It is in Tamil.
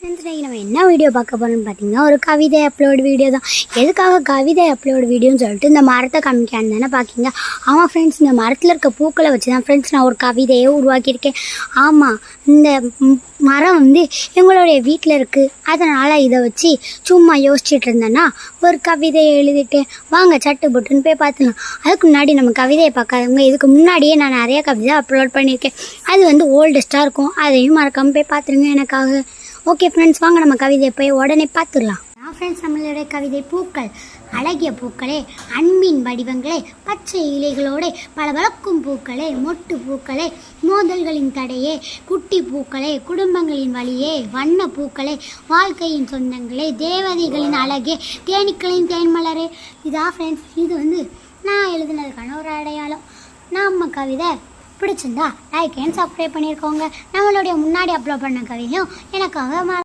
ஃப்ரெண்ட்ஸ் நம்ம என்ன வீடியோ பார்க்க போகிறோம்னு பார்த்தீங்கன்னா ஒரு கவிதை அப்லோட் வீடியோ தான். எதுக்காக கவிதை அப்லோட் வீடியோன்னு சொல்லிட்டு இந்த மரத்தை காமிக்கான்னு தானே பார்க்கிங்க. ஆமாம் ஃப்ரெண்ட்ஸ், இந்த மரத்தில் இருக்க பூக்களை வச்சு தான் ஃப்ரெண்ட்ஸ் நான் ஒரு கவிதையே உருவாக்கியிருக்கேன். ஆமாம், இந்த மரம் எங்களுடைய வீட்டில் இருக்குது. அதனால் இதை வச்சு சும்மா யோசிச்சுட்டு இருந்தேன்னா ஒரு கவிதையை எழுதிட்டேன். வாங்க சட்டு புட்டுன்னு போய் பார்த்துக்கலாம். அதுக்கு முன்னாடி நம்ம கவிதையை பார்க்காதவங்க, இதுக்கு முன்னாடியே நான் நிறைய கவிதை அப்லோட் பண்ணியிருக்கேன். அது ஓல்டஸ்ட்டாக இருக்கும். அதையும் மறக்காமல் போய் பார்த்துருங்க எனக்காக. ஓகே ஃப்ரெண்ட்ஸ், வாங்க நம்ம கவிதையை போய் உடனே பார்த்துடலாம். ஃப்ரெண்ட்ஸ், நம்மளுடைய கவிதை பூக்கள். அழகிய பூக்களே, அன்பின் வடிவங்களே, பச்சை இலைகளோட பளபளக்கும் பூக்களே, மொட்டு பூக்களே, மோதல்களின் தடையே, குட்டி பூக்களே, குடும்பங்களின் வழியே, வண்ண பூக்களே, வாழ்க்கையின் சொந்தங்களே, தேவதைகளின் அழகே, தேனீக்களின் தேன்மலரே. இதான் ஃப்ரெண்ட்ஸ், இது நான் எழுதுனதுக்கான ஒரு அடையாளம். நம்ம கவிதை பிடிச்சிருந்தா லைக் அண்ட் சப்ஸ்கிரைப் பண்ணியிருக்கோங்க. நம்மளுடைய முன்னாடி அப்லோட் பண்ண கவிதையும் எனக்காக